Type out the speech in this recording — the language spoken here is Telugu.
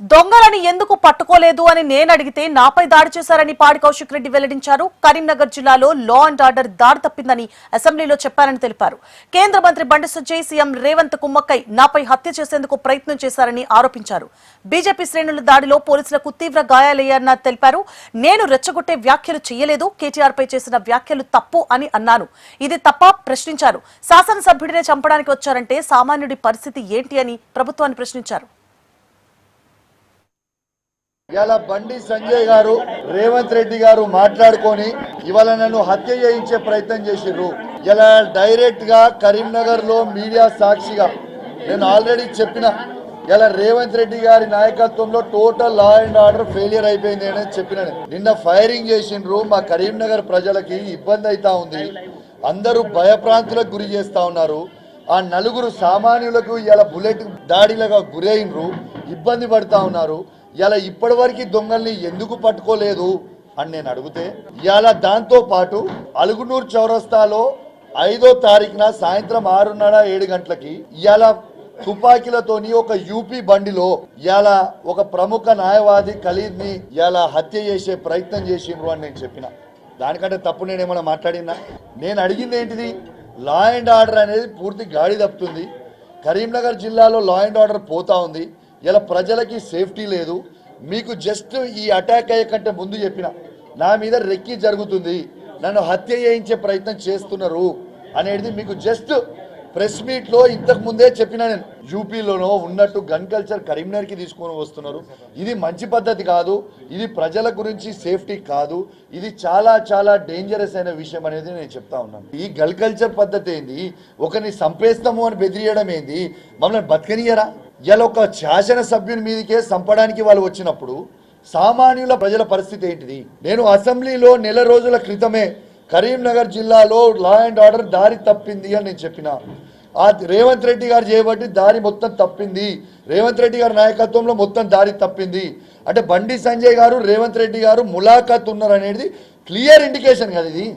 దొంగలని ఎందుకు పట్టుకోలేదు అని నేను అడిగితే నాపై దాడి చేశారని పాడి కౌశిక్ రెడ్డి వెల్లడించారు. కరీంనగర్ జిల్లాలో లా అండ్ ఆర్డర్ దారి తప్పిందని అసెంబ్లీలో చెప్పారని తెలిపారు. కేంద్ర మంత్రి బండి సంజయ్ సీఎం రేవంత్ కుమ్మక్కై నాపై హత్య చేసేందుకు ప్రయత్నం చేశారని ఆరోపించారు. బీజేపీ శ్రేణుల దాడిలో పోలీసులకు తీవ్ర గాయాలయ్యారని తెలిపారు. నేను రెచ్చగొట్టే వ్యాఖ్యలు చేయలేదు, కేటీఆర్ పై చేసిన వ్యాఖ్యలు తప్పు అని అన్నాను. ఇది తప్ప ప్రశ్నించారు. శాసనసభ్యుడినే చంపడానికి వచ్చారంటే సామాన్యుడి పరిస్థితి ఏంటి అని ప్రభుత్వాన్ని ప్రశ్నించారు. ఇవాళ బండి సంజయ్ గారు రేవంత్ రెడ్డి గారు మాట్లాడుకొని ఇవాళ నన్ను హత్య చేయించే ప్రయత్నం చేసిర్రు. ఇలా డైరెక్ట్ గా కరీంనగర్ లో మీడియా సాక్షిగా నేను ఆల్రెడీ చెప్పిన ఇలా రేవంత్ రెడ్డి గారి నాయకత్వంలో total law and order failure అయిపోయింది అని చెప్పిన. నిన్న ఫైరింగ్ చేసిండ్రు. మా కరీంనగర్ ప్రజలకి ఇబ్బంది అవుతా ఉంది. అందరూ భయప్రాంతులకు గురి చేస్తా ఉన్నారు. ఆ నలుగురు సామాన్యులకు ఇలా బుల్లెట్ దాడిలుగా గురైనరు, ఇబ్బంది పడతా ఉన్నారు. ఇలా ఇప్పటి వరకు దొంగల్ని ఎందుకు పట్టుకోలేదు అని నేను అడిగితే ఇలా దాంతో పాటు అలుగునూరు చౌరస్తాలో 5వ తారీఖున సాయంత్రం 6:30-7 గంటలకి ఇలా తుపాకీలతోని ఒక యూపీ బండిలో ఇలా ఒక ప్రముఖ న్యాయవాది ఖలీద్ని ఇలా హత్య చేసే ప్రయత్నం చేసిండ్రు అని నేను చెప్పిన. దానికంటే తప్పు నేనేమైనా మాట్లాడినా? నేను అడిగింది ఏంటిది? లా అండ్ ఆర్డర్ అనేది పూర్తి గాడి తప్పుతుంది. కరీంనగర్ జిల్లాలో లా అండ్ ఆర్డర్ పోతా ఉంది. ఇలా ప్రజలకి సేఫ్టీ లేదు. మీకు జస్ట్ ఈ అటాక్ అయ్యే కంటే ముందు చెప్పిన నా మీద రెక్కి జరుగుతుంది, నన్ను హత్య చేయించే ప్రయత్నం చేస్తున్నారు అనేది మీకు జస్ట్ ప్రెస్ మీట్లో ఇంతకు ముందే చెప్పిన. నేను యూపీలోనో ఉన్నట్టు గన్ కల్చర్ కరీంనగర్కి తీసుకొని వస్తున్నారు. ఇది మంచి పద్ధతి కాదు. ఇది ప్రజల గురించి సేఫ్టీ కాదు. ఇది చాలా చాలా డేంజరస్ అయిన విషయం అనేది నేను చెప్తా ఉన్నాను. ఈ గన్ కల్చర్ పద్ధతి ఏంది? ఒకరిని చంపేస్తాము అని బెదిరియడం ఏంది? మమ్మల్ని బతకనియరా? ఇలా ఒక శాసనసభ్యుని మీదకే చంపడానికి వాళ్ళు వచ్చినప్పుడు సామాన్యుల ప్రజల పరిస్థితి ఏంటిది? నేను అసెంబ్లీలో నెల రోజుల క్రితమే కరీంనగర్ జిల్లాలో లా అండ్ ఆర్డర్ దారి తప్పింది అని నేను చెప్పిన. ఆ రేవంత్ రెడ్డి గారు చేయబట్టి దారి మొత్తం తప్పింది. రేవంత్ రెడ్డి గారి నాయకత్వంలో మొత్తం దారి తప్పింది అంటే బండి సంజయ్ గారు రేవంత్ రెడ్డి గారు ములాఖాత్ ఉన్నారు అనేది క్లియర్ ఇండికేషన్ కదా ఇది.